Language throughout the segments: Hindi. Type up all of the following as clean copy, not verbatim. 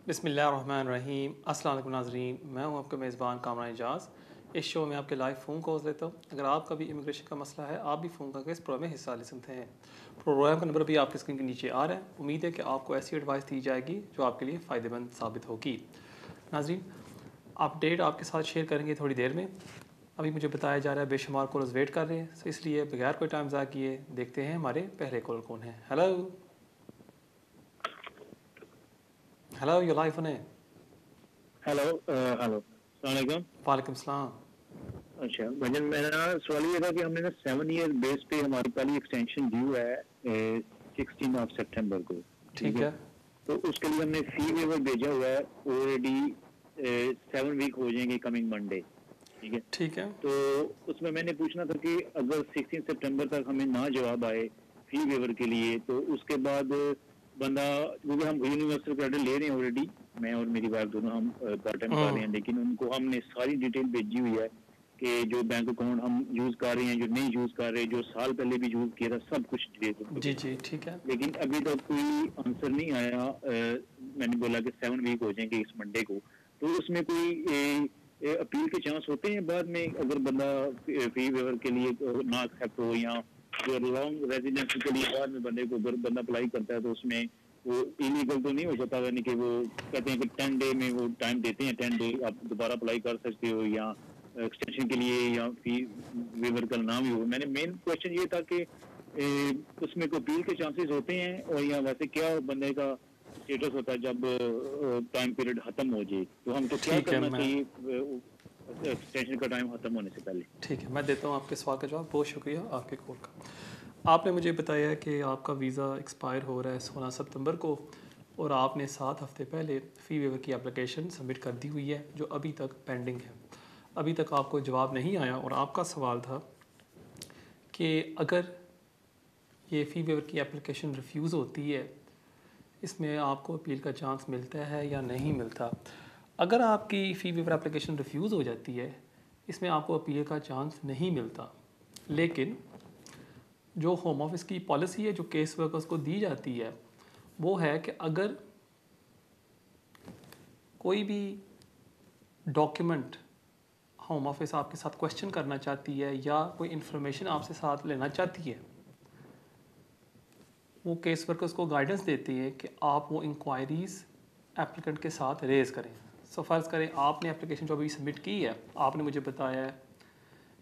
बिस्मिल्लाहिर्रहमानिर्रहीम। अस्सलाम वालेकुम नाज़रीन, मैं हूं आपका मेज़बान कामरान एजाज़। इस शो में आपके लाइव फ़ोन कॉल्स लेता हूं। अगर आपका भी इमिग्रेशन का मसला है, आप भी फ़ोन करके इस प्रोग्राम में हिस्सा ले सकते हैं। प्रोग्राम का नंबर भी आपकी स्क्रीन के नीचे आ रहा है। उम्मीद है कि आपको ऐसी एडवाइस दी जाएगी जो आपके लिए फ़ायदेमंद साबित होगी। नाज़रीन, अपडेट आपके साथ शेयर करेंगे थोड़ी देर में। अभी मुझे बताया जा रहा है बेशुमार कॉलर्स वेट कर रहे हैं, तो इसलिए बगैर कोई टाइम ज़ाया किए देखते हैं हमारे पहले कॉलर कौन है। Hello hello, you live on है। हेलो हेलो अस्सलाम वालेकुम। वालेकुम सलाम। अच्छा भजन, मेरा सवाल ये था कि हमने ना 7 ईयर बेस पे हमारी पहली एक्सटेंशन ड्यू है 16 सितंबर को। ठीक ठीक है, है। तो उसके लिए हमने फी वेवर भेजा हुआ है ऑलरेडी। 7 वीक हो जाएंगे कमिंग मंडे। ठीक है, ठीक है। तो उसमें मैंने पूछना था कि अगर 16 सितंबर तक हमें ना जवाब आए फी वेवर के लिए, तो उसके बाद बंदा, क्योंकि हम यूनिवर्सल क्रेडिट ले रहे हैं ऑलरेडी, मैं और मेरी वाइफ दोनों हम पार्ट टाइम कर रहे हैं, लेकिन उनको हमने सारी डिटेल भेजी हुई है कि जो बैंक अकाउंट हम यूज कर रहे हैं, जो नहीं यूज कर रहे, जो साल पहले भी यूज किया था, सब कुछ डिटेल उनको जी भेजी जी, है। ठीक है। लेकिन अभी तक कोई आंसर नहीं आया। मैंने बोला कि 7 वीक हो जाएंगे इस मंडे को, तो उसमें कोई अपील के चांस होते हैं बाद में, अगर बंदा फी वेवर के लिए ना एक्सेप्ट हो, या जो लॉन्ग रेजिडेंसी के लिए बाद में बंदे को अगर बंदा अप्लाई करता है तो उसमें वो इलीगल तो नहीं हो सकता, यानी कि वो कहते हैं कि 10 डे में वो टाइम देते हैं, 10 डे आप दोबारा अप्लाई कर सकते हो, या एक्सटेंशन के लिए, या फी वेवर का नाम ही हो। मैंने मेन क्वेश्चन ये था कि उसमें कोई अपील के चांसेस होते हैं, और या वैसे क्या बंदे का स्टेटस होता है जब टाइम पीरियड खत्म हो जाए, तो हमको क्या ठीक है करना मैं चाहिए एक्सटेंशन का टाइम खत्म होने से पहले। ठीक है, मैं देता हूँ आपके सवाल का जवाब। बहुत शुक्रिया आपके कॉल का। आपने मुझे बताया है कि आपका वीज़ा एक्सपायर हो रहा है 16 सितंबर को, और आपने 7 हफ्ते पहले फ़ी वेवर की एप्लीकेशन सबमिट कर दी हुई है, जो अभी तक पेंडिंग है। अभी तक आपको जवाब नहीं आया, और आपका सवाल था कि अगर ये फ़ी वेवर की एप्लीकेशन रिफ्यूज़ होती है, इसमें आपको अपील का चांस मिलता है या नहीं मिलता। अगर आपकी फ़ी वेवर एप्लीकेशन रिफ्यूज़ हो जाती है, इसमें आपको अपील का चांस नहीं मिलता। लेकिन जो होम ऑफिस की पॉलिसी है जो केस वर्कर्स को दी जाती है, वो है कि अगर कोई भी डॉक्यूमेंट होम ऑफिस आपके साथ क्वेश्चन करना चाहती है या कोई इन्फॉर्मेशन आपसे साथ लेना चाहती है, वो केस वर्कर्स को गाइडेंस देती है कि आप वो इंक्वायरीज़ एप्लीकेंट के साथ रेज़ करें। सो फ़र्ज़ करें आपने एप्लीकेशन जो अभी सबमिट की है, आपने मुझे बताया है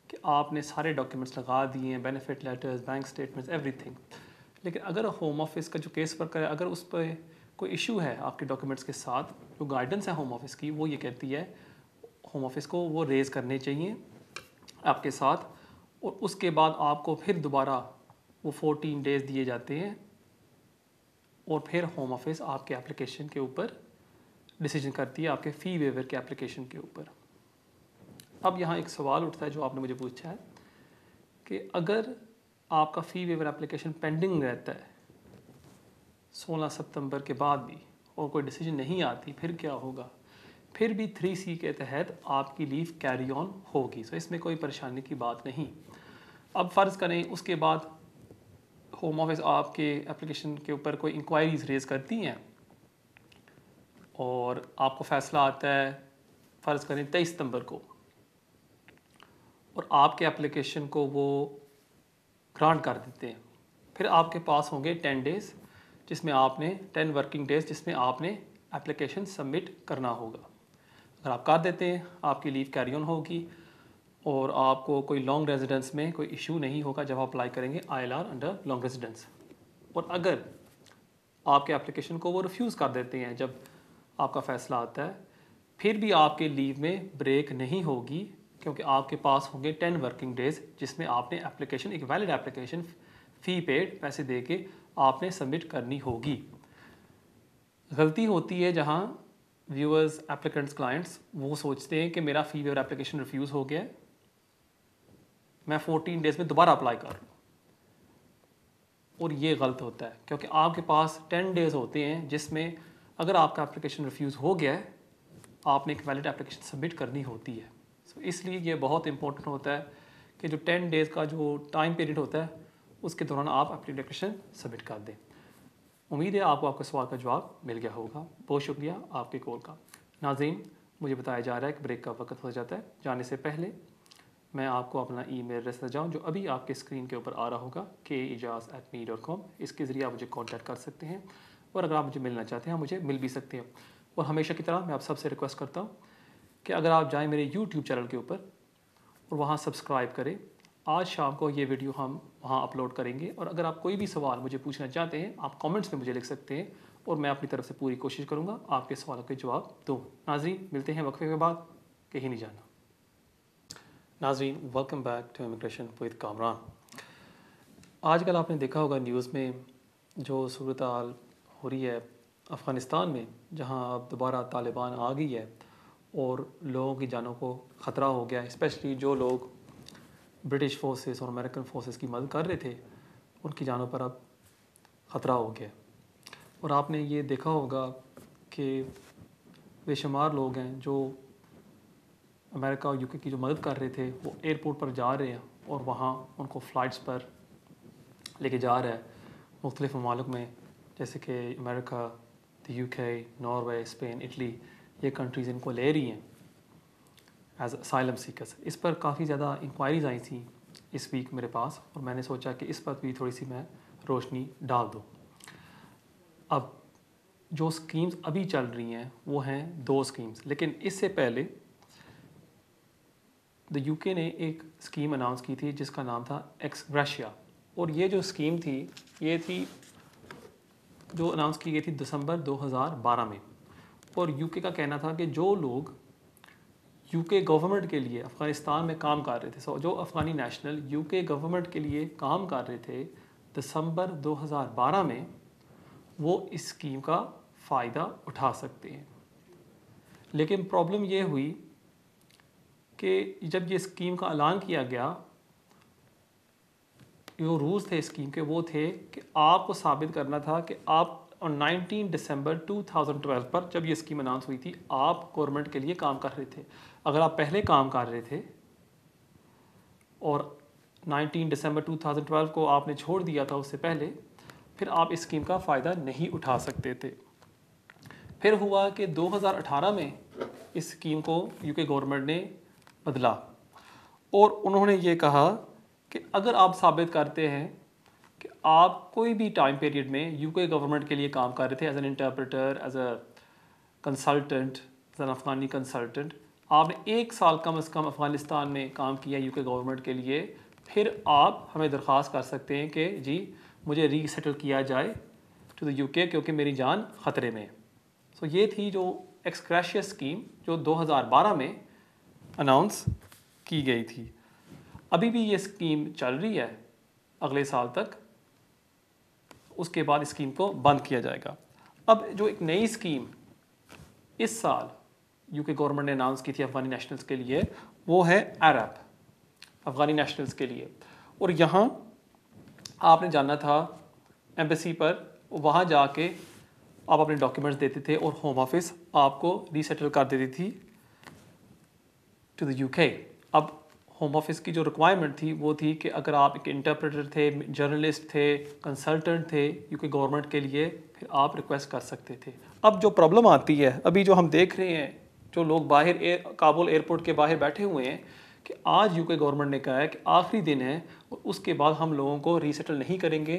कि आपने सारे डॉक्यूमेंट्स लगा दिए हैं, benefit letters, bank statements, everything. लेकिन अगर होम ऑफिस का जो केस वर्कर है, अगर उस पर कोई इशू है आपके डॉक्यूमेंट्स के साथ, जो गाइडेंस है होम ऑफिस की, वो ये कहती है होम ऑफिस को वो रेज़ करने चाहिए आपके साथ, और उसके बाद आपको फिर दोबारा वो 14 डेज़ दिए जाते हैं, और फिर होम ऑफिस आपके एप्लीकेशन के ऊपर डिसीजन करती है, आपके फ़ी वेवर के एप्लीकेशन के ऊपर। अब यहाँ एक सवाल उठता है जो आपने मुझे पूछा है कि अगर आपका फ़ी वेवर एप्लीकेशन पेंडिंग रहता है 16 सितंबर के बाद भी, और कोई डिसीजन नहीं आती, फिर क्या होगा? फिर भी 3C के तहत आपकी लीव कैरी ऑन होगी। सो इसमें कोई परेशानी की बात नहीं। अब फ़र्ज़ करें उसके बाद होम ऑफिस आपके एप्लीकेशन के ऊपर कोई इंक्वायरीज रेज़ करती हैं, और आपको फ़ैसला आता है फ़र्ज़ करें 23 सितंबर को, और आपके एप्लीकेशन को वो ग्रांट कर देते हैं। फिर आपके पास होंगे 10 डेज़, जिसमें आपने 10 वर्किंग डेज़ जिसमें आपने एप्लीकेशन सबमिट करना होगा। अगर आप कर देते हैं, आपकी लीव कैरी ऑन होगी, और आपको कोई लॉन्ग रेजिडेंस में कोई इशू नहीं होगा जब आप अप्लाई करेंगे ILR अंडर लॉन्ग रेजिडेंस। और अगर आपके एप्लीकेशन को वो रिफ्यूज़ कर देते हैं जब आपका फ़ैसला आता है, फिर भी आपके लीव में ब्रेक नहीं होगी, क्योंकि आपके पास होंगे 10 वर्किंग डेज़ जिसमें आपने एप्लीकेशन, एक वैलिड एप्लीकेशन, फ़ी पेड पैसे दे के आपने सबमिट करनी होगी। गलती होती है जहाँ व्यूअर्स, एप्लीकेंट्स, क्लाइंट्स वो सोचते हैं कि मेरा फ़ी वेवर एप्लीकेशन रिफ्यूज़ हो गया है, मैं 14 डेज़ में दोबारा अप्लाई कर लूँ, और ये गलत होता है, क्योंकि आपके पास 10 डेज़ होते हैं जिसमें अगर आपका एप्लीकेशन रिफ्यूज़ हो गया है, आपने एक वैलिड एप्लीकेशन सबमिट करनी होती है। सो इसलिए ये बहुत इंपॉर्टेंट होता है कि जो 10 डेज़ का जो टाइम पीरियड होता है, उसके दौरान आप एप्लीकेशन सबमिट कर दें। उम्मीद है आपको आपके सवाल का जवाब मिल गया होगा। बहुत शुक्रिया आपके कॉल का। नाज़रीन, मुझे बताया जा रहा है कि ब्रेक का वक्त हो जाता है। जाने से पहले मैं आपको अपना ईमेल एड्रेस जाऊँ जो अभी आपके स्क्रीन के ऊपर आ रहा होगा keijaz@me.com। इसके ज़रिए आप मुझे कांटेक्ट कर सकते हैं और अगर आप मुझे मिलना चाहते हैं आप मुझे मिल भी सकते हैं। और हमेशा की तरह मैं आप सबसे रिक्वेस्ट करता हूँ कि अगर आप जाएँ मेरे यूट्यूब चैनल के ऊपर और वहाँ सब्सक्राइब करें। आज शाम को ये वीडियो हम वहाँ अपलोड करेंगे और अगर आप कोई भी सवाल मुझे पूछना चाहते हैं आप कमेंट्स में मुझे लिख सकते हैं और मैं अपनी तरफ से पूरी कोशिश करूँगा आपके सवालों के जवाब दूँ। नाज़रीन, मिलते हैं वक्फे के बाद, कहीं नहीं जाना। नाज़रीन, welcome back to immigration with Kamran. आजकल आपने देखा होगा न्यूज़ में जो सूरत हाल हो रही है अफ़गानिस्तान में, जहाँ अब दोबारा तालिबान आ गई है और लोगों की जानों को ख़तरा हो गया है। स्पेशली जो लोग ब्रिटिश फोर्सेस और अमेरिकन फोर्सेस की मदद कर रहे थे उनकी जानों पर अब ख़तरा हो गया। और आपने ये देखा होगा कि बेशुमार लोग हैं जो अमेरिका और यूके की जो मदद कर रहे थे वो एयरपोर्ट पर जा रहे हैं और वहाँ उनको फ़्लाइट्स पर लेके जा रहा है मुख्तलिफ़ ममालिक में, जैसे कि America, the UK, Norway, Spain, Italy, ये कंट्रीज़ इनको ले रही हैं एज असाइलम सीकर्स। इस पर काफ़ी ज़्यादा इंक्वायरीज़ आई थी इस वीक मेरे पास और मैंने सोचा कि इस पर भी थोड़ी सी मैं रोशनी डाल दूँ। अब जो स्कीम्स अभी चल रही हैं वो हैं 2 स्कीम्स, लेकिन इससे पहले द यूके ने एक स्कीम अनाउंस की थी जिसका नाम था एक्स ग्रेशिया। और ये जो स्कीम थी ये थी जो अनाउंस की गई थी दिसंबर 2012 में। और यूके का कहना था कि जो लोग यूके गवर्नमेंट के लिए अफ़गानिस्तान में काम कर रहे थे, जो अफ़गानी नेशनल यूके गवर्नमेंट के लिए काम कर रहे थे दिसंबर 2012 में, वो इस स्कीम का फ़ायदा उठा सकते हैं। लेकिन प्रॉब्लम ये हुई कि जब ये स्कीम का ऐलान किया गया, जो रूल्स थे स्कीम के वो थे कि आपको साबित करना था कि आप 19 दिसंबर 2012 पर जब ये स्कीम अनाउंस हुई थी आप गवर्नमेंट के लिए काम कर रहे थे। अगर आप पहले काम कर रहे थे और 19 दिसंबर 2012 को आपने छोड़ दिया था उससे पहले, फिर आप इस स्कीम का फ़ायदा नहीं उठा सकते थे। फिर हुआ कि 2018 में इस स्कीम को यूके गवर्नमेंट ने बदला और उन्होंने ये कहा कि अगर आप साबित करते हैं कि आप कोई भी टाइम पीरियड में यूके गवर्नमेंट के लिए काम कर रहे थे as an interpreter, as a consultant, as an Afghani consultant, आपने 1 साल कम से कम अफ़गानिस्तान में काम किया यूके गवर्नमेंट के लिए, फिर आप हमें दरख्वास्त कर सकते हैं कि जी मुझे रीसेटल किया जाए टू द यूके क्योंकि मेरी जान ख़तरे में है। सो ये थी जो एक्स ग्रेशिया स्कीम जो 2012 में अनाउंस की गई थी। अभी भी ये स्कीम चल रही है अगले साल तक, उसके बाद इस स्कीम को बंद किया जाएगा। अब जो एक नई स्कीम इस साल यूके गवर्नमेंट ने अनाउंस की थी अफ़गानी नेशनल्स के लिए, वो है ARAP, अफ़गानी नेशनल्स के लिए। और यहाँ आपने जाना था एम्बेसी पर, वहाँ जाके आप अपने डॉक्यूमेंट्स देते थे और होम ऑफिस आपको रीसेटल कर देती थी टू द यूके। अब होम ऑफिस की जो रिक्वायरमेंट थी वो थी कि अगर आप एक इंटरप्रेटर थे, जर्नलिस्ट थे, कंसल्टेंट थे यूके गवर्नमेंट के लिए, फिर आप रिक्वेस्ट कर सकते थे। अब जो प्रॉब्लम आती है, अभी जो हम देख रहे हैं, जो लोग बाहर काबुल एयरपोर्ट के बाहर बैठे हुए हैं कि आज यूके गवर्नमेंट ने कहा है कि आखिरी दिन है और उसके बाद हम लोगों को रीसेटल नहीं करेंगे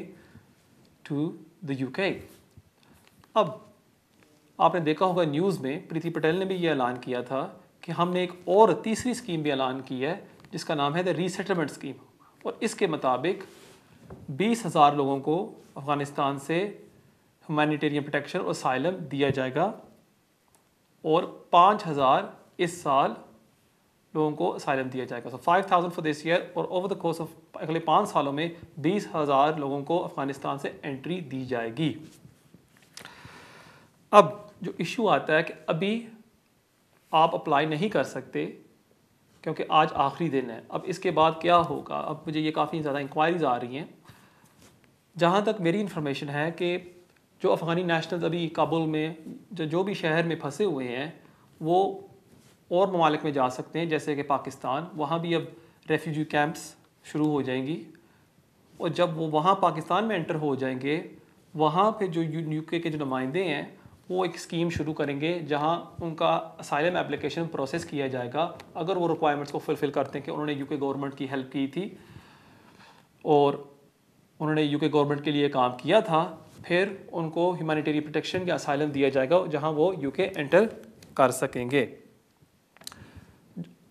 टू द यूके। अब आपने देखा होगा न्यूज़ में प्रीति पटेल ने भी ये ऐलान किया था कि हमने एक और तीसरी स्कीम भी ऐलान की है जिसका नाम है द रीसेटलमेंट स्कीम। और इसके मुताबिक 20,000 लोगों को अफ़गानिस्तान से ह्यूमैनिटेरियन प्रोटेक्शन और असाइलम दिया जाएगा और 5,000 इस साल लोगों को असाइलम दिया जाएगा। सो 5,000 फॉर दिस ईयर और ओवर द कोर्स ऑफ अगले 5 सालों में 20,000 लोगों को अफ़गानिस्तान से एंट्री दी जाएगी। अब जो इशू आता है कि अभी आप अप्लाई नहीं कर सकते क्योंकि आज आखिरी दिन है। अब इसके बाद क्या होगा? अब मुझे ये काफ़ी ज़्यादा इंक्वायरीज़ आ रही हैं। जहाँ तक मेरी इन्फॉर्मेशन है कि जो अफ़गानी नेशनल्स अभी काबुल में जो भी शहर में फंसे हुए हैं वो और ममालिक में जा सकते हैं, जैसे कि पाकिस्तान। वहाँ भी अब रेफ्यूजी कैंप्स शुरू हो जाएंगी और जब वो वहाँ पाकिस्तान में एंटर हो जाएंगे वहाँ पे जो यूके के जो नुमाइंदे हैं वो एक स्कीम शुरू करेंगे जहाँ उनका असाइलम एप्लीकेशन प्रोसेस किया जाएगा अगर वो रिक्वायरमेंट्स को फुलफ़िल करते हैं कि उन्होंने यूके गवर्नमेंट की हेल्प की थी और उन्होंने यूके गवर्नमेंट के लिए काम किया था, फिर उनको ह्यूमैनिटेरियन प्रोटेक्शन या असाइलम दिया जाएगा जहाँ वो यूके एंटर कर सकेंगे।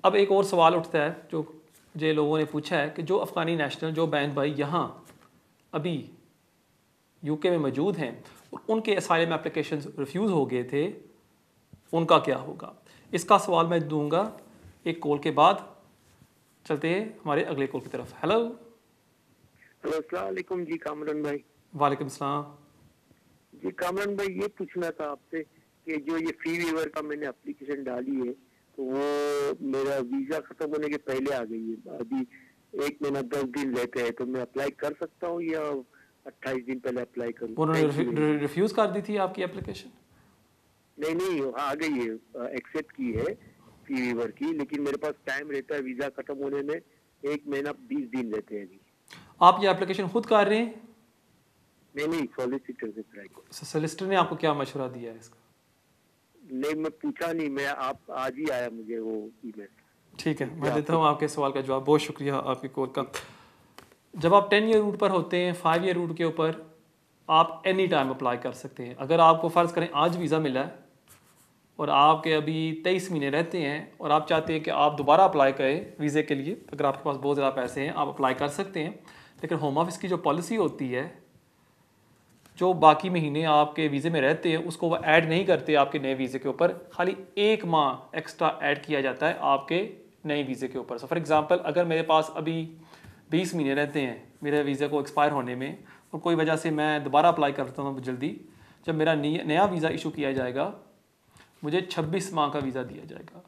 अब एक और सवाल उठता है जो लोगों ने पूछा है कि जो अफ़गानी नेशनल जो बैन भाई यहाँ अभी यूके में मौजूद हैं और उनके असाइलम एप्लीकेशंस रिफ्यूज़ हो गए थे, उनका क्या होगा? इसका सवाल मैं दूंगा एक कॉल के बाद। चलते हैं हमारे अगले कॉल की तरफ। हेलो। हेलो, अस्सलाम वालेकुम जी कामरान भाई। वालेकुम सलाम। जी कामरान भाई, ये पूछना था आपसे कि जो ये फी वेवर का मैंने एप्लीकेशन डाली है तो वो मेरा वीज़ा ख़त्म होने के पहले आ गई है। अभी 1 महीना 10 दिन रहते हैं, तो मैं अप्लाई कर सकता हूँ या 28 दिन पहले अप्लाई करूँ? उन्होंने रिफ्यूज़ कर दी थी आपकी एप्लीकेशन? नहीं नहीं, आ गई है, एक्सेप्ट की है फी वेवर की, लेकिन मेरे पास टाइम रहता है वीज़ा ख़त्म होने में। 1 महीना 20 दिन रहते हैं अभी। आप ये एप्लीकेशन खुद कर रहे हैं? नहीं, सॉलिसिटर से ट्राई करो। सोलिसिटर ने आपको क्या मशवरा दिया है इसका? नहीं, मैं पूछा नहीं, मैं आप आज ही आया मुझे वो ईमेल। ठीक है, मैं देता हूँ आपके सवाल का जवाब। बहुत शुक्रिया आपकी कॉल का। जब आप 10 ईयर रूट पर होते हैं, 5 ईयर रूट के ऊपर आप एनी टाइम अप्लाई कर सकते हैं। अगर आपको फ़र्ज़ करें आज वीज़ा मिला है और आपके अभी 23 महीने रहते हैं और आप चाहते हैं कि आप दोबारा अप्लाई करें वीज़े के लिए, अगर आपके पास बहुत ज़्यादा पैसे हैं आप अप्लाई कर सकते हैं। लेकिन होम ऑफिस की जो पॉलिसी होती है, जो बाकी महीने आपके वीज़े में रहते हैं उसको वो ऐड नहीं करते आपके नए वीज़े के ऊपर, खाली 1 माह एक्स्ट्रा ऐड किया जाता है आपके नए वीज़े के ऊपर। सो फॉर एग्ज़ाम्पल, अगर मेरे पास अभी 20 महीने रहते हैं मेरे वीज़े को एक्सपायर होने में और कोई वजह से मैं दोबारा अप्लाई करता हूँ जल्दी, जब मेरा नया वीज़ा इशू किया जाएगा मुझे 26 माह का वीज़ा दिया जाएगा।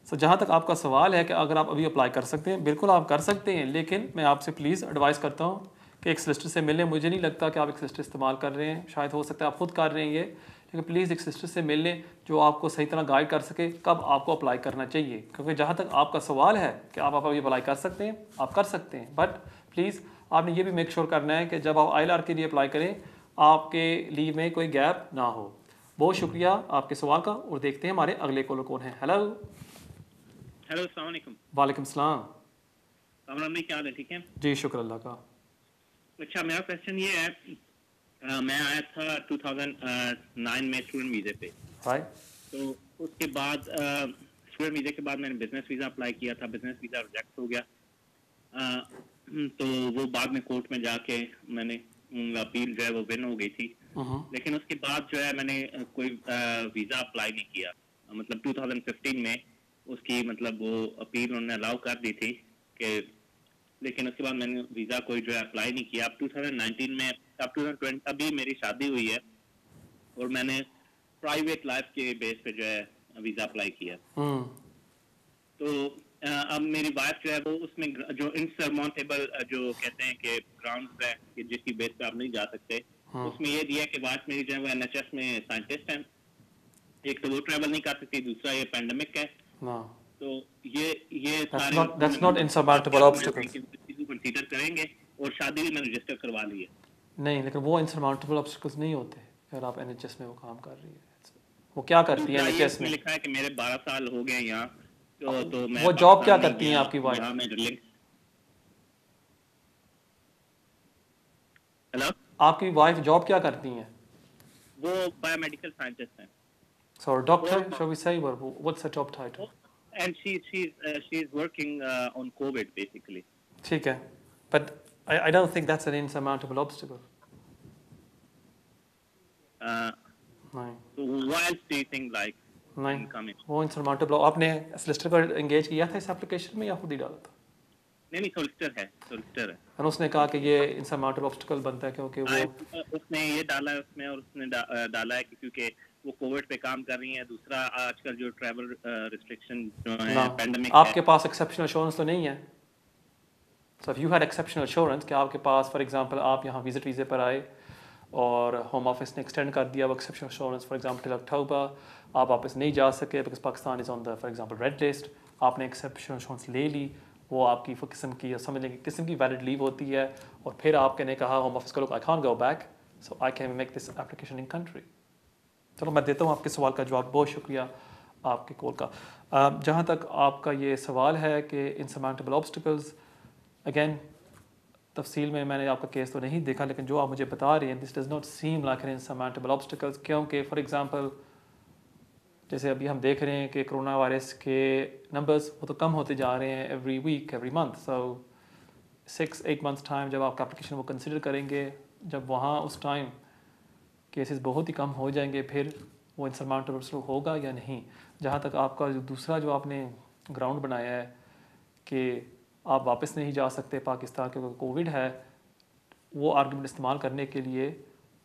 सो जहाँ तक आपका सवाल है कि अगर आप अभी अप्लाई कर सकते हैं, बिल्कुल आप कर सकते हैं, लेकिन मैं आपसे प्लीज़ एडवाइस करता हूँ कि एक सिस्टर से मिलें। मुझे नहीं लगता कि आप एक सिस्टर इस्तेमाल कर रहे हैं, शायद हो सकता है आप खुद कर रहे हैं ये, लेकिन प्लीज़ एक सिस्टर से मिल लें जो आपको सही तरह गाइड कर सके कब आपको अप्लाई करना चाहिए। क्योंकि जहाँ तक आपका सवाल है कि आप अभी अप्लाई कर सकते हैं, आप कर सकते हैं, बट प्लीज़ आपने ये भी मेक श्योर करना है कि जब आप ILR के लिए अप्लाई करें आपके लीव में कोई गैप ना हो। बहुत शुक्रिया आपके सवाल का और देखते हैं हमारे अगले कॉलर कौन है। हेलो। हेलो, अस्सलाम वालेकुम। वालेकुम सलाम। कामरान भाई, क्या हाल है? ठीक है जी, शुक्र अल्लाह का। अच्छा, मेरा क्वेश्चन ये है, मैं आया था 2009 में स्टूडेंट वीज़े पे। हाय। तो उसके बाद स्टूडेंट वीज़े के बाद मैंने बिजनेस वीज़ा अप्लाई किया था, बिजनेस वीज़ा रिजेक्ट हो गया। तो वो बाद में कोर्ट में जाके मैंने अपील जो है वो विन हो गई थी। लेकिन उसके बाद जो है मैंने कोई वीज़ा अप्लाई नहीं किया। मतलब 2015 में उसकी मतलब वो अपील उन्होंने अलाउ कर दी थी कि, लेकिन उसके बाद मैंने वीज़ा कोई जो है अप्लाई नहीं किया। अब 2019 में, अब 2020 अभी मेरी शादी हुई है और मैंने प्राइवेट लाइफ के बेस पे जो है वीज़ा अप्लाई किया। तो अब मेरी वाइफ जो है वो उसमें जो इनसरमाउंटेबल जो कहते हैं कि ग्राउंड है कि जिसकी बेस पे आप नहीं जा सकते, उसमें ये दिया कि वाइफ मेरी जो है वो NHS में साइंटिस्ट है। एक तो वो ट्रैवल नहीं कर सकती, दूसरा ये पैंडेमिक है। तो ये सारे that's not insurmountable obstacle। Consider करेंगे और शादी भी मैंने रजिस्टर करवा ली है। नहीं, लेकिन वो insurmountable obstacles नहीं होते अगर आप NHS में वो काम कर रही है। वो क्या करती है NHS में? लिखा है कि मेरे 12 साल हो गए यहाँ, तो मैं वो जॉब क्या करती हैं आपकी वाइफ? हेलो, आपकी वाइफ जॉब क्या करती हैं? वो बायोमेडिकल साइंटिस्ट हैं। So doctor, shall we say, what's her job title? And she's working on COVID basically. ठीक है, but I don't think that's an insurmountable obstacle. नहीं। So what else do you think like? नहीं, वो insurmountable। आपने solicitor को engage किया था इस application में या खुद ही डाला था? नहीं, solicitor है। और उसने कहा कि ये insurmountable obstacle बनता है क्योंकि वो उसने ये डाला है उसमें, और उसने डाला है कि क्योंकि वो कोविड पे काम कर रही हैं। दूसरा आजकल जो ट्रैवल रिस्ट्रिक्शन जो है, पैंडेमिक है। आपके पास एक्सेप्शनल एश्योरेंस तो नहीं है। So if you had exceptional assurance कि आपके पास फॉर एग्जांपल आप यहाँ विजिट वीज़े पर आए और होम ऑफिस ने एक्सटेंड कर दिया वो एक्सेप्शनल एश्योरेंस फॉर एग्जांपल अक्टूबर, आप वापस नहीं जा सके because Pakistan is on the for example red list, आपने एक्सेप्शनल एश्योरेंस ले ली, वो आपकी किस्म की समझ लें किस्म की वैलिड लीव होती है और फिर आपने कहा होम ऑफिस को, लोग I can't go back, so I can make this application in country. चलो मैं देता हूँ आपके सवाल का जवाब। बहुत शुक्रिया आपके कॉल का। जहाँ तक आपका ये सवाल है कि इंसरमाउंटेबल ऑब्स्टिकल्स, अगेन तफसील में मैंने आपका केस तो नहीं देखा, लेकिन जो आप मुझे बता रहे हैं this does not seem like an insurmountable obstacles, क्योंकि फॉर एग्जांपल जैसे अभी हम देख रहे हैं कि कोरोना वायरस के नंबर्स वो तो कम होते जा रहे हैं एवरी वीक एवरी मंथ। सो 6-8 मंथ्स टाइम जब आपका एप्लीकेशन वो कंसिडर करेंगे, जब वहाँ उस टाइम केसेस बहुत ही कम हो जाएंगे, फिर वो इंसरमाउंटेबल होगा या नहीं। जहाँ तक आपका जो दूसरा जो आपने ग्राउंड बनाया है कि आप वापस नहीं जा सकते पाकिस्तान क्योंकि कोविड है, वो आर्गूमेंट इस्तेमाल करने के लिए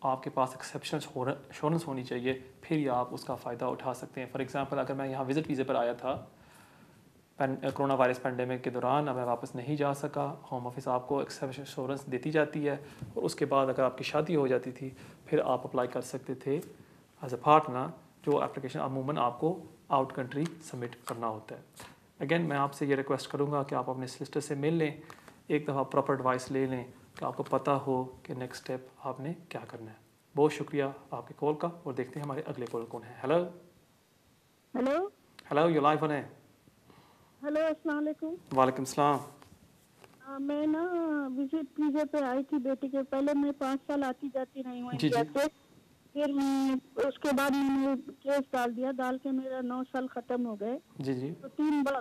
आपके पास एक्सेप्शनल इंश्योरेंस होनी चाहिए, फिर ही आप उसका फ़ायदा उठा सकते हैं। फॉर एग्जांपल अगर मैं यहाँ विज़िट वीज़े पर आया था कोरोना वायरस पेंडेमिक के दौरान, अब मैं वापस नहीं जा सका, होम ऑफिस आपको एक्सेप्शन इंश्योरेंस देती जाती है, और उसके बाद अगर आपकी शादी हो जाती थी फिर आप अप्लाई कर सकते थे एज अ पार्टनर, जो एप्लीकेशन अमूमन आपको आउट कंट्री सबमिट करना होता है। अगेन मैं आपसे ये रिक्वेस्ट करूँगा कि आप अपने सोलिसिटर से मिल लें, एक दफ़ा प्रॉपर एडवाइस ले लें कि आपको पता हो कि नेक्स्ट स्टेप आपने क्या करना है। बहुत शुक्रिया आपके कॉल का, और देखते हैं हमारे अगले कॉल कौन है। Hello hello hello, you live on है। हेलो, अस्सलाम वालेकुम। वालेकुम सलाम। मैं ना विजिट वीजा पे आई थी बेटी के। पहले मैं 5 साल आती जाती रही हूँ जी इंडिया जी से। फिर उसके बाद मैंने केस डाल के मेरा 9 साल खत्म हो गए। जी जी तो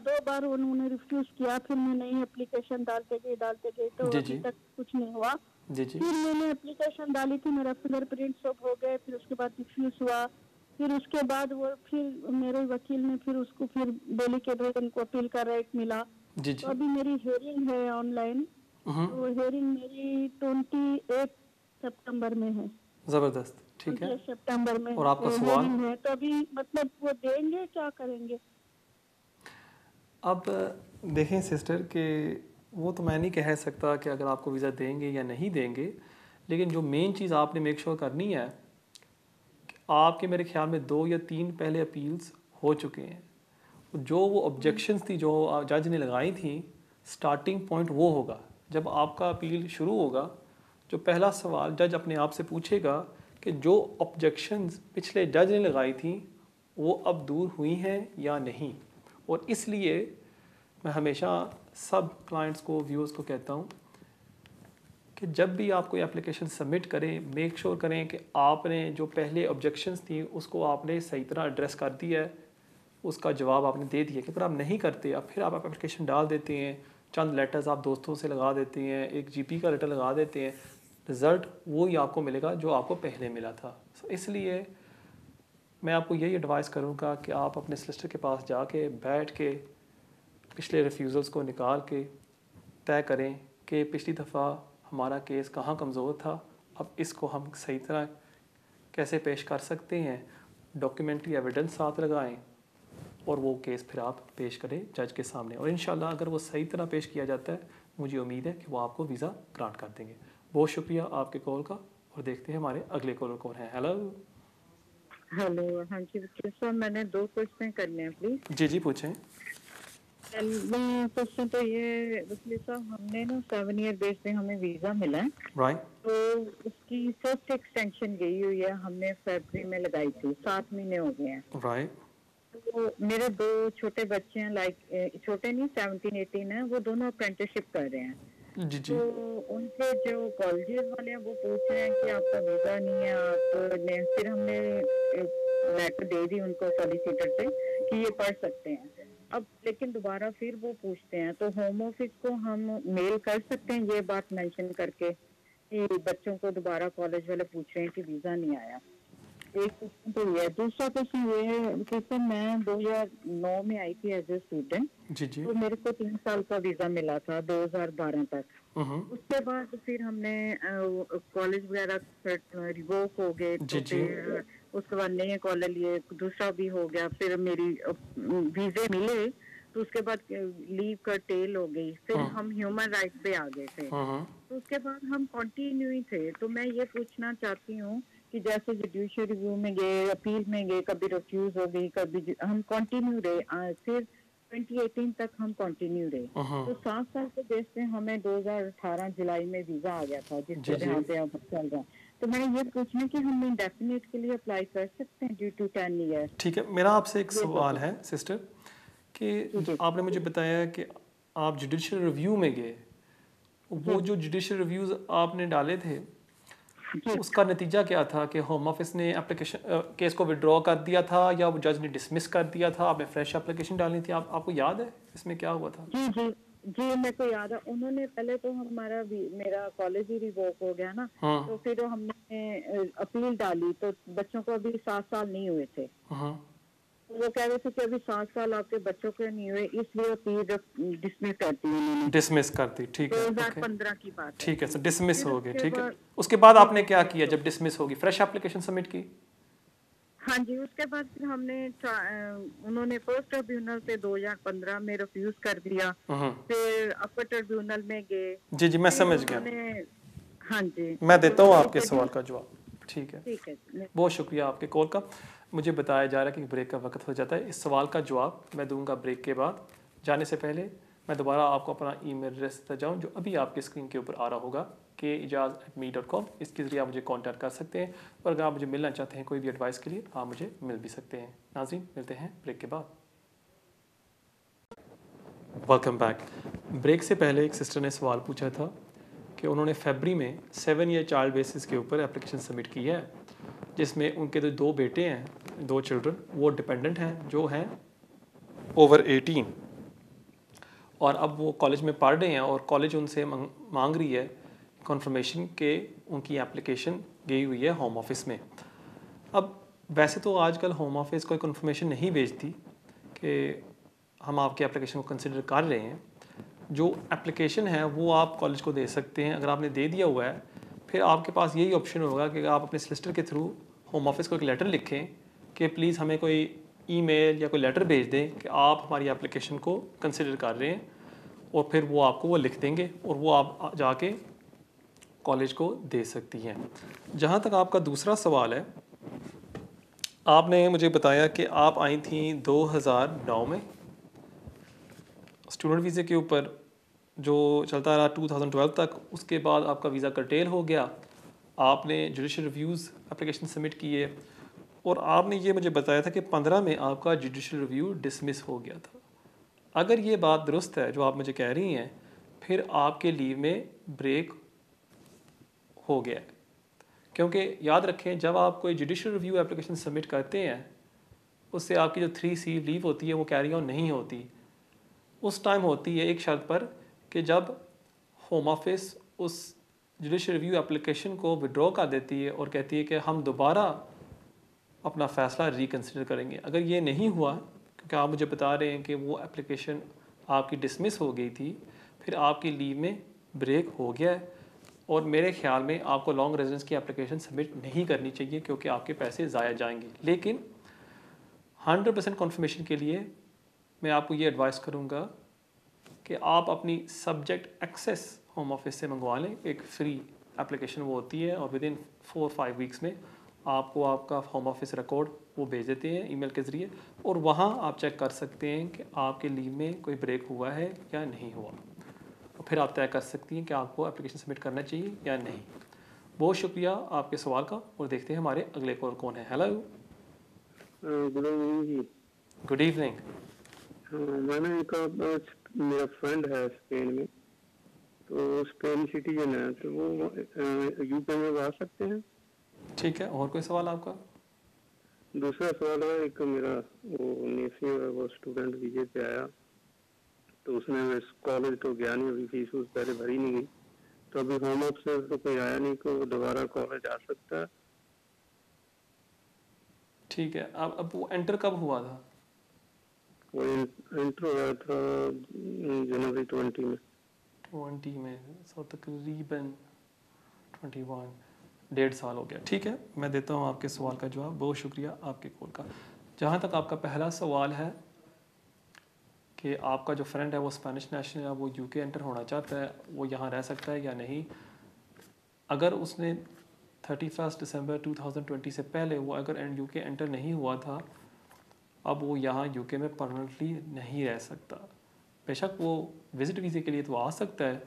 2 बार उन्होंने रिफ्यूज किया। फिर मैं नई एप्लीकेशन डालते गई तो जी अभी जी तक कुछ नहीं हुआ। जी जी फिर मैंने एप्लीकेशन डाली थी, मेरा फिंगरप्रिंट सब हो गए। फिर उसके बाद रिफ्यूज हुआ। फिर उसके बाद वो फिर मेरे वकील ने फिर उसको फिर बोली कि भाई उनको अपील का राइट मिला। जी तो जी। अभी मेरी हेयरिंग है ऑनलाइन। तो हेयरिंग मेरी 28 सितंबर में है। ज़बरदस्त, ठीक है। 28 सितंबर में और आपका सवाल? हेयरिंग है। तो अभी मतलब वो देंगे, क्या करेंगे? अब देखें सिस्टर कि वो तो मैं नहीं कह सकता कि अगर आपको वीज़ा देंगे या नहीं देंगे, लेकिन जो मेन चीज़ आपने मेक श्योर करनी है कि आपके मेरे ख्याल में 2 या 3 पहले अपील्स हो चुके हैं। जो वो ऑब्जेक्शंस थी जो जज ने लगाई थी, स्टार्टिंग पॉइंट वो होगा। जब आपका अपील शुरू होगा, जो पहला सवाल जज अपने आप से पूछेगा कि जो ऑब्जेक्शंस पिछले जज ने लगाई थी वो अब दूर हुई हैं या नहीं। और इसलिए मैं हमेशा सब क्लाइंट्स को, व्यूअर्स को कहता हूँ कि जब भी आप कोई एप्लीकेशन सबमिट करें, मेक श्योर करें कि आपने जो पहले ऑब्जेक्शंस थी उसको आपने सही तरह एड्रेस कर दिया है, उसका जवाब आपने दे दिया। कि अगर आप नहीं करते, अब फिर आप एप्लीकेशन डाल देते हैं, चंद लेटर्स आप दोस्तों से लगा देते हैं, एक जीपी का लेटर लगा देते हैं, रिज़ल्ट वो ही आपको मिलेगा जो आपको पहले मिला था। इसलिए मैं आपको यही एडवाइस करूँगा कि आप अपने सोलिसिटर के पास जाके बैठ के पिछले रिफ्यूज़ल्स को निकाल के तय करें कि पिछली दफ़ा हमारा केस कहाँ कमज़ोर था, अब इसको हम सही तरह कैसे पेश कर सकते हैं, डॉक्यूमेंट्री एविडेंस साथ लगाएं, और वो केस फिर आप पेश करें जज के सामने। और इंशाल्लाह अगर वो सही तरह पेश किया जाता है, मुझे उम्मीद है कि वो आपको वीज़ा ग्रांट कर देंगे। बहुत शुक्रिया आपके कॉल का, और देखते हैं हमारे अगले कॉलर कौन है। हेलो हेलो, हाँ जी वकील साहब, मैंने 2 क्वेश्चन करने हैं प्लीज। जी जी पूछें। पहला क्वेश्चन तो ये वकील साहब, हमने ना 7 ईयर बेस पे हमें वीजा मिला है। राइट तो उसकी फर्स्ट एक्सटेंशन गई हुई है, हमने फरवरी में लगाई थी, 7 महीने हो गए हैं। राइट तो मेरे 2 छोटे बच्चे हैं, लाइक छोटे नहीं 17-18 है, वो दोनों अप्रेंटिसशिप कर रहे हैं। जी जी तो उनके जो कॉलेजेस वाले हैं वो पूछ रहे हैं कि आपका वीजा नहीं है, आपने फिर हमने लेटर दे दी उनको सॉलिसिटर से कि ये पढ़ सकते हैं। अब लेकिन दोबारा फिर वो पूछते हैं, तो होम ऑफिस को हम मेल कर सकते हैं ये बात मेंशन करके कि बच्चों को दोबारा कॉलेज वाले पूछ रहे हैं कि वीजा नहीं आया। एक क्वेश्चन तो ये है। दूसरा क्वेश्चन ये है कि सर मैं 2009 में आई थी एज ए स्टूडेंट। जी जी तो मेरे को 3 साल का वीजा मिला था 2012 तक। उसके बाद फिर हमने कॉलेज वगैरह रिवोक हो गए, जी तो जी फिर उसके बाद नए कॉलेज लिए, दूसरा भी हो गया। फिर मेरी वीजे मिले, तो उसके बाद लीव का टेल हो गई। फिर हम ह्यूमन राइट पे आ गए थे। तो उसके बाद हम कंटिन्यू ही थे। तो मैं ये पूछना चाहती हूँ कि जैसे जुडिशियल रिव्यू में गए, अपील में गए, कभी रिफ्यूज हो गई, कभी हम कंटिन्यू रहे। फिर 2018 तक हम कंटिन्यू रहे। तो 7 साल के बेस पे हमें 2018 जुलाई में वीजा आ गया था, जी जिसके जी यहाँ पे अब चल रहा है। तो मैंने ये पूछना कि हम इंडेफिनिट के लिए अप्लाई कर सकते हैं ड्यू टू 10 ईयर। ठीक है, मेरा आपसे एक सवाल है सिस्टर कि आपने मुझे बताया कि आप जुडिशियल रिव्यू में गए, वो जो जुडिशियल रिव्यूज़ आपने डाले थे उसका नतीजा क्या था कि होम ऑफिस ने एप्लीकेशन केस को विड्रॉ कर दिया था या वो जज ने डिसमिस कर दिया था, आपने फ्रेश एप्लीकेशन डालनी थी? आपको याद है इसमें क्या हुआ था? जी जी जी, मेरे को याद है। उन्होंने पहले तो मेरा कॉलेज ही रिवोक हो गया ना, तो फिर हमने अपील डाली, तो बच्चों को अभी 7 साल नहीं हुए थे। वो कह रहे थे कि अभी 7 साल आपके बच्चों के नहीं हुए, इसलिए अपील डिसमिस कर दी उन्होंने। डिसमिस कर दी, ठीक है, 2015 की बात है। ठीक है, सर डिसमिस फिर हो गए, उसके ठीक है। बाद- उसके बाद आपने क्या किया जब डिसमिस होगी? फ्रेश एप्लीकेशन सबमिट की? हाँ जी, उसके बाद फिर हमने उन्होंने फर्स्ट ट्रिब्यूनल से 2015 में रिफ्यूज कर दिया, फिर अपर ट्रिब्यूनल में गए। जी जी, मैं फिर समझ गया। उन्होंने- हाँ जी, मैं देता हूँ तो आपके फिर- सवाल का जवाब, ठीक है। ठीक है। बहुत शुक्रिया आपके कॉल का। मुझे बताया जा रहा है कि ब्रेक का वक्त हो जाता है। इस सवाल का जवाब मैं दूंगा ब्रेक के बाद। जाने से पहले मैं दोबारा आपको अपना ईमेल एड्रेस देता जाऊँ जो अभी आपके स्क्रीन के ऊपर आ रहा होगा, keijaz@me.com। इसके ज़रिए आप मुझे कॉन्टैक्ट कर सकते हैं और अगर आप मुझे मिलना चाहते हैं कोई भी एडवाइस के लिए, आप मुझे मिल भी सकते हैं। नाज़रीन, मिलते हैं ब्रेक के बाद। Welcome back. ब्रेक से पहले एक सिस्टर ने सवाल पूछा था कि उन्होंने फरवरी में 7 ईयर चाइल्ड बेसिस के ऊपर एप्लीकेशन सबमिट की है, जिसमें उनके जो 2 बेटे हैं, 2 चिल्ड्रन, वो डिपेंडेंट हैं, जो हैं ओवर 18, और अब वो कॉलेज में पढ़ रहे हैं और कॉलेज उनसे मांग रही है कन्फर्मेशन के उनकी एप्लीकेशन गई हुई है होम ऑफिस में। अब वैसे तो आजकल होम ऑफिस कोई कन्फर्मेशन नहीं भेजती कि हम आपके एप्लीकेशन को कंसिडर कर रहे हैं। जो एप्लीकेशन है वो आप कॉलेज को दे सकते हैं। अगर आपने दे दिया हुआ है, फिर आपके पास यही ऑप्शन होगा कि आप अपने सॉलिसिटर के थ्रू होम ऑफिस को एक लेटर लिखें कि प्लीज़ हमें कोई ईमेल या कोई लेटर भेज दें कि आप हमारी एप्लीकेशन को कंसिडर कर रहे हैं, और फिर वो आपको वो लिख देंगे और वो आप जाके कॉलेज को दे सकती हैं। जहाँ तक आपका दूसरा सवाल है, आपने मुझे बताया कि आप आई थी 2009 में स्टूडेंट वीज़े के ऊपर, जो चलता रहा 2012 तक। उसके बाद आपका वीज़ा कर्टेल हो गया, आपने जुडिशल रिव्यूज़ एप्लीकेशन सबमिट किए और आपने ये मुझे बताया था कि 15 में आपका जुडिशल रिव्यू डिसमिस हो गया था। अगर ये बात दुरुस्त है जो आप मुझे कह रही हैं, फिर आपके लीव में ब्रेक हो गया है, क्योंकि याद रखें जब आप कोई जुडिशल रिव्यू एप्लीकेशन सबमिट करते हैं, उससे आपकी जो 3C लीव होती है वो कैरी ऑन नहीं होती। उस टाइम होती है एक शर्त पर कि जब होम ऑफिस उस जुडिशल रिव्यू एप्लीकेशन को विड्रॉ कर देती है और कहती है कि हम दोबारा अपना फ़ैसला रिकन्सिडर करेंगे। अगर ये नहीं हुआ, क्योंकि आप मुझे बता रहे हैं कि वो एप्लीकेशन आपकी डिसमिस हो गई थी, फिर आपकी लीव में ब्रेक हो गया है, और मेरे ख्याल में आपको लॉन्ग रेजिडेंस की एप्लीकेशन सबमिट नहीं करनी चाहिए क्योंकि आपके पैसे ज़ाया जाएंगे। लेकिन 100% कन्फर्मेशन के लिए मैं आपको ये एडवाइस करूँगा कि आप अपनी सब्जेक्ट एक्सेस होम ऑफिस से मंगवा लें। एक फ्री एप्लीकेशन वो होती है और विदिन 4-5 वीक्स में आपको आपका होम ऑफिस रिकॉर्ड वो भेज देते हैं ईमेल के ज़रिए, और वहाँ आप चेक कर सकते हैं कि आपके लीव में कोई ब्रेक हुआ है या नहीं हुआ, और फिर आप तय कर सकती हैं कि आपको एप्लीकेशन सबमिट करना चाहिए या नहीं। बहुत शुक्रिया आपके सवाल का, और देखते हैं हमारे अगले कॉल कौन है। हेलो, गुड इवनिंग जी। Good evening. मैंने एक मेरा फ्रेंड है स्पेन में, तो स्पेन सिटीजन है, तो वो यूके में आ सकते हैं? ठीक है, और कोई सवाल आपका? दूसरा सवाल है, एक मेरा वो नेफ्यू है, वो स्टूडेंट वीजे पे आया, तो उसने कॉलेज तो गया नहीं, अभी फीस उस पहले भरी नहीं गई, तो अभी होम ऑफ से तो कोई आया नहीं, तो वो दोबारा कॉलेज आ सकता है? ठीक है, अब वो एंटर कब हुआ था? वो एंटर हुआ था जनवरी 20 में। 20 में, सो तकरीबन 21, 1.5 साल हो गया। ठीक है, मैं देता हूँ आपके सवाल का जवाब। बहुत शुक्रिया आपके कॉल का। जहाँ तक आपका पहला सवाल है कि आपका जो फ्रेंड है वो स्पेनिश नेशनल है, वो यूके एंटर होना चाहता है, वो यहाँ रह सकता है या नहीं? अगर उसने 31 दिसंबर 2020 से पहले वो अगर यूके एंटर नहीं हुआ था, अब वो यहाँ यूके में परमानेंटली नहीं रह सकता। बेशक वो विज़िट वीज़े के लिए तो आ सकता है,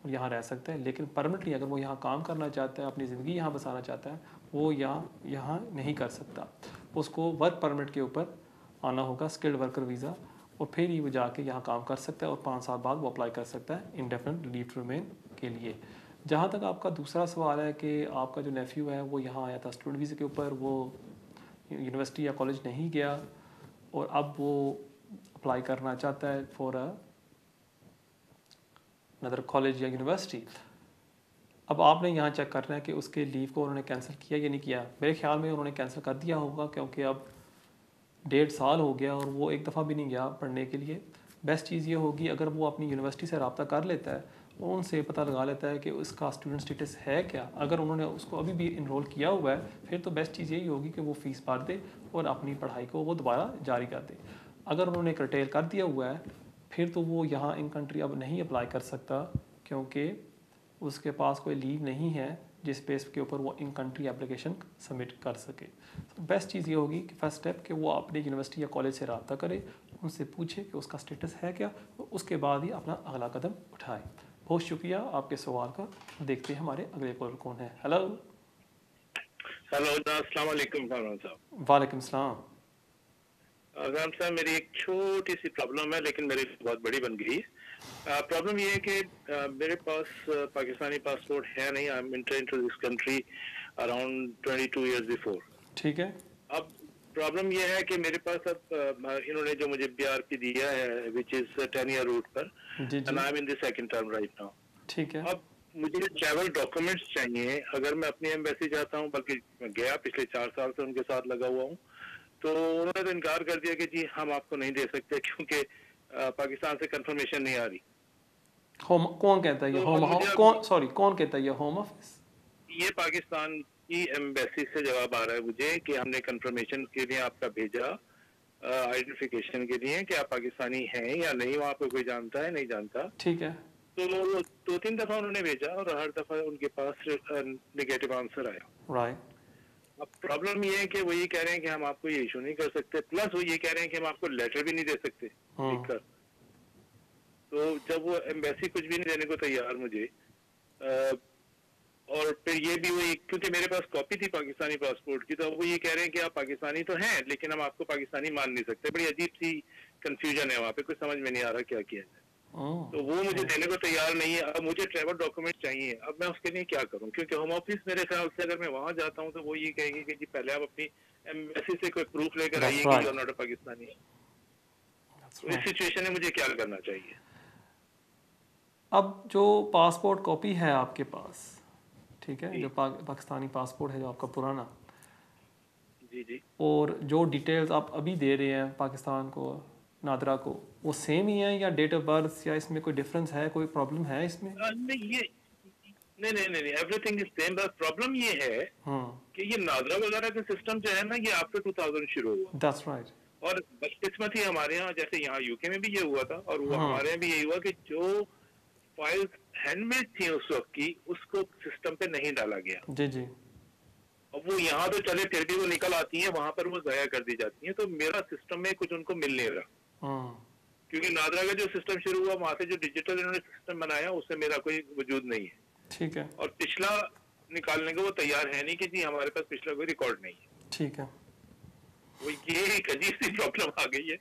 और यहाँ रह सकता है, लेकिन परमानेंटली अगर वो यहाँ काम करना चाहता है, अपनी ज़िंदगी यहाँ बसाना चाहता है, वो यहाँ नहीं कर सकता। उसको वर्क परमिट के ऊपर आना होगा, स्किल्ड वर्कर वीज़ा, और फिर ही वो जाके यहाँ काम कर सकता है और 5 साल बाद वो अप्लाई कर सकता है इंडेफिनिट लीव टू रिमेन के लिए। जहाँ तक आपका दूसरा सवाल है कि आपका जो नेफ्यू है वो यहाँ आया था स्टूडेंट वीज़ा के ऊपर, वो यूनिवर्सिटी या कॉलेज नहीं गया और अब वो अप्लाई करना चाहता है फॉर अनदर कॉलेज या यूनिवर्सिटी। अब आपने यहाँ चेक करना है कि उसके लीव को उन्होंने कैंसिल किया या नहीं किया। मेरे ख्याल में उन्होंने कैंसिल कर दिया होगा, क्योंकि अब 1.5 साल हो गया और वो एक दफ़ा भी नहीं गया पढ़ने के लिए। बेस्ट चीज़ ये होगी अगर वो अपनी यूनिवर्सिटी से रब्ता कर लेता है, उनसे पता लगा लेता है कि उसका स्टूडेंट स्टेटस है क्या। अगर उन्होंने उसको अभी भी इनरोल किया हुआ है, फिर तो बेस्ट चीज़ यही होगी कि वो फ़ीस भर दे और अपनी पढ़ाई को वो दोबारा जारी कर दे। अगर उन्होंने कर्टेल कर दिया हुआ है, फिर तो वो यहाँ इन कंट्री अब नहीं अप्लाई कर सकता, क्योंकि उसके पास कोई लीव नहीं है जिस बेस के ऊपर वो इन कंट्री एप्लीकेशन सबमिट कर सके। तो बेस्ट चीज़ ये होगी कि फर्स्ट स्टेप कि वो अपनी यूनिवर्सिटी या कॉलेज से रब्ता करे, उनसे पूछे कि उसका स्टेटस है क्या, तो उसके बाद ही अपना अगला कदम उठाए। बहुत शुक्रिया आपके सवाल का। देखते हैं हमारे अगले कॉलर कौन है। हेलो अस्सलाम वालेकुम फरमान साहब। वालेकुम सलाम। फरमान साहब, मेरी एक छोटी सी प्रॉब्लम है, लेकिन मेरी बहुत बड़ी बन गई। प्रॉब्लम ये है कि मेरे पास पाकिस्तानी पासपोर्ट है नहीं। I am entering to this country around 22 years before. ठीक है। अब प्रॉब्लम ये है कि मेरे पास अब इन्होंने जो मुझे बीआरपी दिया है विच इज 10 ईयर रूट पर, and I am in the second term right now. ठीक है। अब मुझे ट्रैवल डॉक्यूमेंट्स चाहिए अगर मैं अपनी एम्बेसी जाता हूँ, बल्कि मैं गया पिछले 4 साल से उनके साथ लगा हुआ हूँ, तो उन्होंने तो इनकार कर दिया कि जी हम आपको नहीं दे सकते क्योंकि पाकिस्तान से कंफर्मेशन नहीं आ रही। होम कौन कहता है ये? कौन कहता है ये? Home office? ये पाकिस्तान की एम्बेसी से जवाब आ रहा है मुझे कि हमने कंफर्मेशन के लिए आपका भेजा, आइडेंटिफिकेशन के लिए कि आप पाकिस्तानी हैं या नहीं, वहाँ पे कोई जानता है नहीं जानता। ठीक है। तो 2-3 दफा उन्होंने भेजा और हर दफा उनके पास नेगेटिव आंसर आया। राइट। अब प्रॉब्लम ये है कि वो ये कह रहे हैं कि हम आपको ये इशू नहीं कर सकते, प्लस वो ये कह रहे हैं कि हम आपको लेटर भी नहीं दे सकते लिखकर। तो जब वो एम्बेसी कुछ भी नहीं देने को तैयार मुझे, और फिर ये भी वही, क्योंकि मेरे पास कॉपी थी पाकिस्तानी पासपोर्ट की, तो वो ये कह रहे हैं कि आप पाकिस्तानी तो हैं लेकिन हम आपको पाकिस्तानी मान नहीं सकते। बड़ी अजीब सी कंफ्यूजन है वहाँ पे, कुछ समझ में नहीं आ रहा क्या किया जाए। तो वो मुझे देने को तैयार नहीं है। अब मुझे ट्रैवल डॉक्यूमेंट चाहिए, अब मैं उसके लिए क्या करूं? क्योंकि होम ऑफिस मेरे ख्याल से अगर मैं वहां जाता हूं तो वो ये कहेंगे कि जी पहले आप अपनी एम्बेसी से कोई प्रूफ लेकर आइए कि you are not a Pakistani. तो इस सिचुएशन में मुझे क्या करना चाहिए? अब जो पासपोर्ट कॉपी है आपके पास, ठीक है, जो पाकिस्तानी पासपोर्ट है जो आपका पुराना, जी जी, और जो डिटेल्स आप अभी दे रहे हैं पाकिस्तान को, नादरा को, वो सेम ही है या डेट ऑफ बर्थ या इसमें कोई डिफरेंस है, कोई प्रॉब्लम है इसमें? नहीं, एवरीथिंग इज सेम। बस प्रॉब्लम ये है कि ये नादरा वगैरह का सिस्टम जो है ना, ये आफ्टर 2000 शुरू हुआ। That's right. और बदकिस्मती हमारे यहाँ, जैसे यहाँ यूके में भी ये हुआ था और वो हमारे यहाँ भी यही हुआ कि जो फाइल्स हैंडमेड थी उस वक्त की, उसको सिस्टम पे नहीं डाला गया। जी जी। अब वो यहाँ तो चले फिर भी वो निकल आती है, वहां पर वो जाया कर दी जाती है। तो मेरा सिस्टम में कुछ उनको मिल नहीं रहा, क्योंकि नादरा का जो सिस्टम शुरू हुआ वहां से जो डिजिटल इन्होंने सिस्टम बनाया उससे मेरा कोई वजूद नहीं है। ठीक है। और पिछला निकालने को वो तैयार है नहीं कि जी हमारे पास पिछला कोई रिकॉर्ड नहीं है। ठीक है। वो ये एक अजीब सी प्रॉब्लम आ गई है।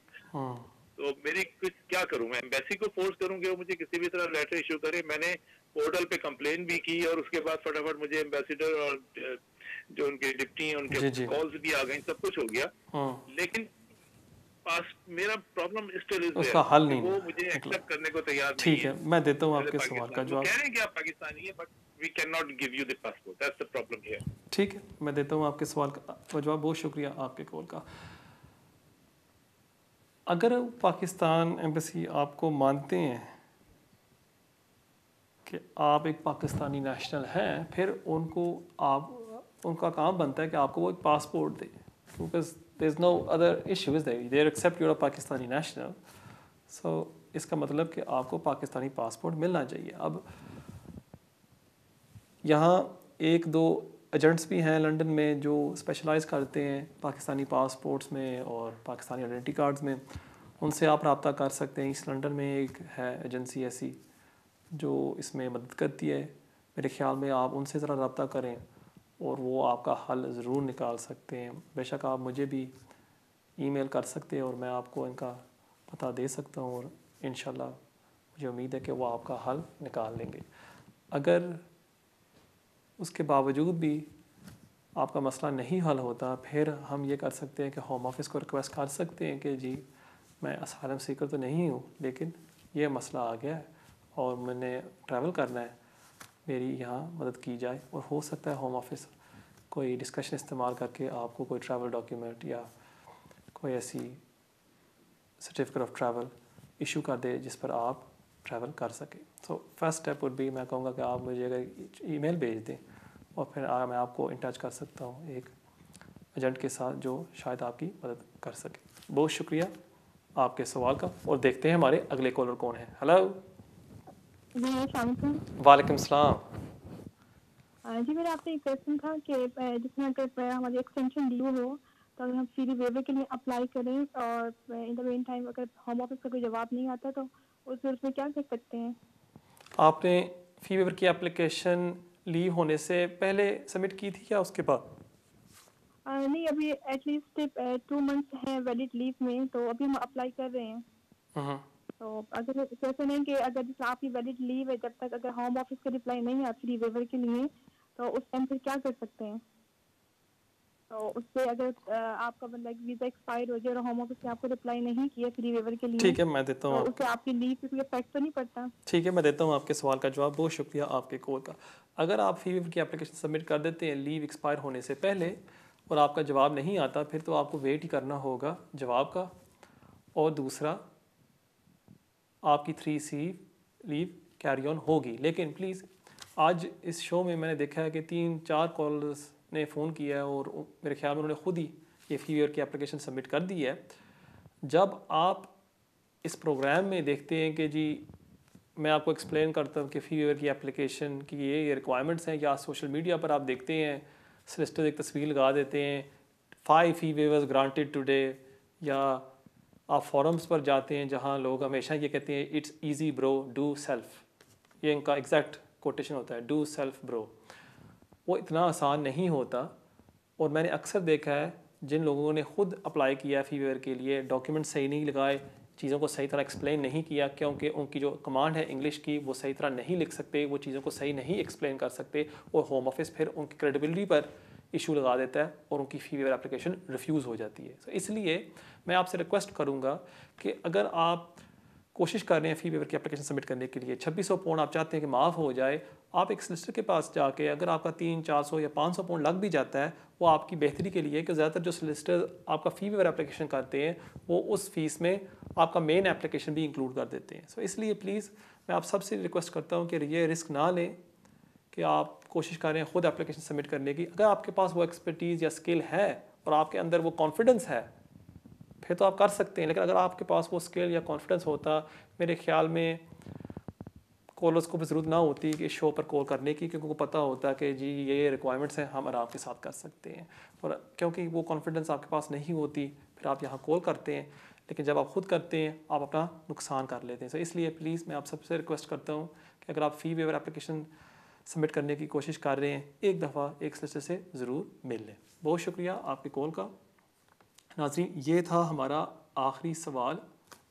तो मेरी कुछ क्या करूं? मैं एम्बेसी को फोर्स करूं कि वो मुझे किसी भी तरह लेटर इशू करे? मैंने पोर्टल पे कंप्लेन भी की और उसके बाद फटाफट मुझे एम्बेसडर और जो उनके डिप्टी हैं उनके कॉल्स भी आ गई, सब कुछ हो गया, लेकिन पास मेरा प्रॉब्लम स्टिल इज उसका हल नहीं, वो मुझे एक्सेप्ट करने को तैयार नहीं है। ठीक है, मैं देता हूँ आपके सवाल का जवाब। कह रहे हैं कि आप पाकिस्तानी है, but we can not give you the passport, that's the problem here. ठीक है, मैं देता हूँ आपके सवाल का जवाब। बहुत शुक्रिया आपके कॉल का। अगर पाकिस्तान एम्बेसी आपको मानते हैं कि आप एक पाकिस्तानी नेशनल हैं, फिर उनका काम बनता है कि आपको वो एक पासपोर्ट दें, क्योंकि there is no other issue is there, they except your a Pakistani national. So इसका मतलब कि आपको पाकिस्तानी पासपोर्ट मिलना चाहिए। अब यहाँ 1-2 एजेंट्स भी हैं लंदन में जो स्पेशलाइज़ करते हैं पाकिस्तानी पासपोर्ट्स में और पाकिस्तानी आइडेंटिटी कार्ड्स में। उनसे आप रब्ता कर सकते हैं। ईस्ट लंदन में एक है एजेंसी ऐसी जो इसमें मदद करती है। मेरे ख़्याल में आप उनसे ज़रा रब्ता करें और वो आपका हल ज़रूर निकाल सकते हैं। बेशक आप मुझे भी ईमेल कर सकते हैं और मैं आपको इनका पता दे सकता हूँ, और इंशाल्लाह मुझे उम्मीद है कि वो आपका हल निकाल लेंगे। अगर उसके बावजूद भी आपका मसला नहीं हल होता, फिर हम ये कर सकते हैं कि होम ऑफिस को रिक्वेस्ट कर सकते हैं कि जी मैं असाइलम सीकर तो नहीं हूँ, लेकिन ये मसला आ गया है और मैंने ट्रैवल करना है, मेरी यहाँ मदद की जाए। और हो सकता है होम ऑफिस कोई डिस्कशन इस्तेमाल करके आपको कोई ट्रैवल डॉक्यूमेंट या कोई ऐसी सर्टिफिकेट ऑफ ट्रैवल इशू कर दे जिस पर आप ट्रैवल कर सकें। So first step would be, मैं कहूँगा कि आप मुझे अगर ईमेल भेज दें और फिर मैं आपको इन टच कर सकता हूँ एक एजेंट के साथ जो शायद आपकी मदद कर सके। बहुत शुक्रिया आपके सवाल का, और देखते हैं हमारे अगले कॉलर कौन है। हेलो। वालेकुम सलाम। जी मेरा आपसे एक क्वेश्चन था कि जिसमें अगर हमारी एक्सटेंशन ड्यू हो तो अगर हम फ्री वेवर के लिए अप्लाई करें और इन द मेन टाइम अगर होम ऑफिस का कोई जवाब नहीं आता तो उस सूरत में क्या कर सकते हैं? आपने फी वेवर की एप्लीकेशन लीव होने से पहले सबमिट की थी या उसके बाद? नहीं, अभी एटलीस्ट 2 मंथ्स है वैलिड लीव में, तो अभी हम अप्लाई कर रहे हैं। तो अगर कैसे नहीं कि अगर जैसे आपकी वैलिड लीव है, जब तक अगर होम ऑफिस का रिप्लाई नहीं आता फ्री वेवर के लिए तो उस टाइम पे क्या कर सकते हैं? तो उससे अगर आपका मतलब वीजा एक्सपायर हो जाए और होम ऑफिस ने आपको रिप्लाई नहीं किया फ्री वेवर के लिए, ठीक है, मैं देता हूँ तो उससे आपकी लीव पे कोई इफेक्ट तो नहीं पड़ता? ठीक है, मैं देता हूँ आपके सवाल का जवाब। बहुत शुक्रिया आपके कॉल का। अगर आप फी वेवर की एप्लीकेशन सबमिट कर देते हैं लीव एक्सपायर होने से पहले और आपका जवाब नहीं आता, फिर तो आपको वेट ही करना होगा जवाब का। और दूसरा, आपकी 3C लीव कैरी ऑन होगी। लेकिन प्लीज़, आज इस शो में मैंने देखा है कि 3-4 कॉलर्स ने फ़ोन किया है और मेरे ख्याल में उन्होंने खुद ही ये फी वेवर की एप्लीकेशन सबमिट कर दी है। जब आप इस प्रोग्राम में देखते हैं कि जी मैं आपको एक्सप्लेन करता हूँ कि फी वेवर की एप्लीकेशन की ये रिक्वायरमेंट्स हैं, या सोशल मीडिया पर आप देखते हैं सॉलिसिटर एक तस्वीर लगा देते हैं 5 फी वेवर्स ग्रांटेड टुडे, या आप फॉरम्स पर जाते हैं जहाँ लोग हमेशा ये कहते हैं it's easy bro do self, ये इनका एग्जैक्ट कोटेशन होता है, डू सेल्फ ब्रो। वो इतना आसान नहीं होता, और मैंने अक्सर देखा है जिन लोगों ने खुद अप्लाई किया फी वेवर के लिए, डॉक्यूमेंट सही नहीं लगाए, चीज़ों को सही तरह एक्सप्लेन नहीं किया, क्योंकि उनकी जो कमांड है इंग्लिश की वो सही तरह नहीं लिख सकते, वो चीज़ों को सही नहीं एक्सप्लेन कर सकते, और होम ऑफिस फिर उनकी क्रेडिबिलिटी पर इशू लगा देता है और उनकी फी वेवर एप्लीकेशन रिफ्यूज़ हो जाती है। इसलिए मैं आपसे रिक्वेस्ट करूँगा कि अगर आप कोशिश कर रहे हैं फ़ी वेवर की एप्लीकेशन सबमिट करने के लिए, 2600 पाउंड आप चाहते हैं कि माफ़ हो जाए, आप एक सॉलिसिटर के पास जाके अगर आपका 300-400 या 500 पाउंड लग भी जाता है, वो आपकी बेहतरी के लिए, कि ज़्यादातर जो सॉलिसिटर आपका फ़ी वेवर एप्लीकेशन करते हैं वो उस फीस में आपका मेन एप्लीकेशन भी इंक्लूड कर देते हैं। इसलिए प्लीज़ मैं आप सबसे रिक्वेस्ट करता हूँ कि ये रिस्क ना लें कि आप कोशिश कर रहे हैं ख़ुद एप्लीकेशन सबमिट करने की। अगर आपके पास वो एक्सपर्टीज़ या स्किल है और आपके अंदर वो कॉन्फिडेंस है, फिर तो आप कर सकते हैं। लेकिन अगर आपके पास वो स्किल या कॉन्फिडेंस होता, मेरे ख्याल में कॉलर्स को भी ज़रूरत ना होती कि शो पर कॉल करने की, क्योंकि उनको पता होता कि जी ये रिक्वायरमेंट्स हैं, हम आराम के साथ कर सकते हैं। और क्योंकि वो कॉन्फिडेंस आपके पास नहीं होती, फिर आप यहाँ कॉल करते हैं, लेकिन जब आप खुद करते हैं आप अपना नुकसान कर लेते हैं। इसलिए प्लीज़ मैं आप सबसे रिक्वेस्ट करता हूँ कि अगर आप फ़ी वेवर एप्लीकेशन सबमिट करने की कोशिश कर रहे हैं, एक दफ़ा एक सॉलिसिटर से ज़रूर मिल लें। बहुत शुक्रिया आपके कॉल का। नाज़रीन, ये था हमारा आखिरी सवाल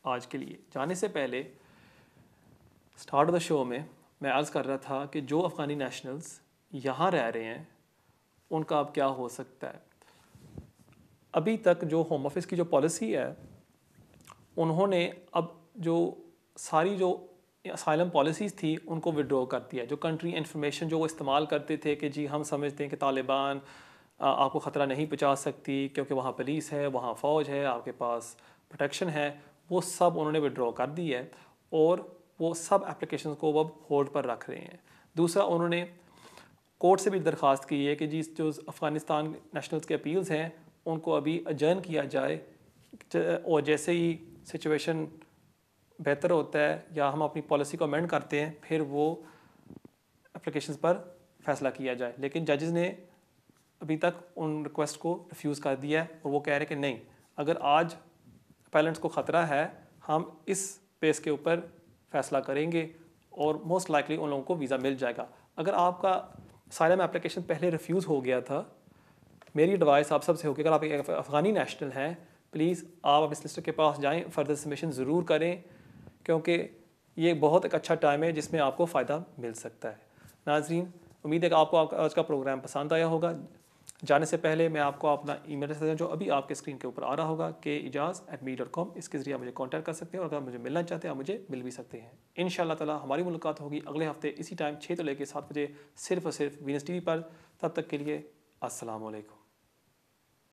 आज के लिए। जाने से पहले स्टार्ट ऑफ द शो में मैं अर्ज़ कर रहा था कि जो अफ़गानी नेशनल्स यहाँ रह रहे हैं उनका अब क्या हो सकता है। अभी तक जो होम ऑफिस की जो पॉलिसी है, उन्होंने अब जो सारी जो असाइलम पॉलिसीज़ थी उनको विड्रॉ कर दिया। जो कंट्री इन्फॉर्मेशन जो वो इस्तेमाल करते थे कि जी हम समझते हैं कि तालिबान आपको ख़तरा नहीं पहुँचा सकती क्योंकि वहाँ पुलिस है, वहाँ फ़ौज है, आपके पास प्रोटेक्शन है, वो सब उन्होंने विड्रॉ कर दी है और वो सब एप्लीकेशन को अब होल्ड पर रख रहे हैं। दूसरा, उन्होंने कोर्ट से भी दरख्वास्त की है कि जी जो अफ़गानिस्तान नेशनल्स के अपील्स हैं उनको अभी अजर्न किया जाए, और जैसे ही सिचुएशन बेहतर होता है या हम अपनी पॉलिसी को अमेंड करते हैं फिर वो एप्लीकेशंस पर फैसला किया जाए। लेकिन जजेस ने अभी तक उन रिक्वेस्ट को रिफ्यूज़ कर दिया है और वो कह रहे हैं कि नहीं, अगर आज अपैलेंट्स को ख़तरा है हम इस बेस के ऊपर फ़ैसला करेंगे और मोस्ट लाइकली उन लोगों को वीज़ा मिल जाएगा। अगर आपका असाइलम एप्लीकेशन पहले रिफ्यूज़ हो गया था, मेरी एडवाइस आप सबसे होगी, अगर आप एक अफ़गानी नेशनल हैं, प्लीज़ आप अपने सॉलिसिटर के पास जाएं, फर्दर सबमिशन ज़रूर करें, क्योंकि ये बहुत एक अच्छा टाइम है जिसमें आपको फ़ायदा मिल सकता है। नाज़रीन, उम्मीद है कि आपको आज का प्रोग्राम पसंद आया होगा। जाने से पहले मैं आपको अपना ईमेल एड्रेस जो अभी आपके स्क्रीन के ऊपर आ रहा होगा kejaz@me.com, इसके ज़रिए आप मुझे कांटेक्ट कर सकते हैं और अगर मुझे मिलना चाहते हैं आप मुझे मिल भी सकते हैं। इंशाअल्लाह ताला हमारी मुलाकात होगी अगले हफ्ते इसी टाइम 6 से लेकर 7 बजे सिर्फ़ और सिर्फ वीनस टीवी पर। तब तक के लिए अस्सलाम वालेकुम।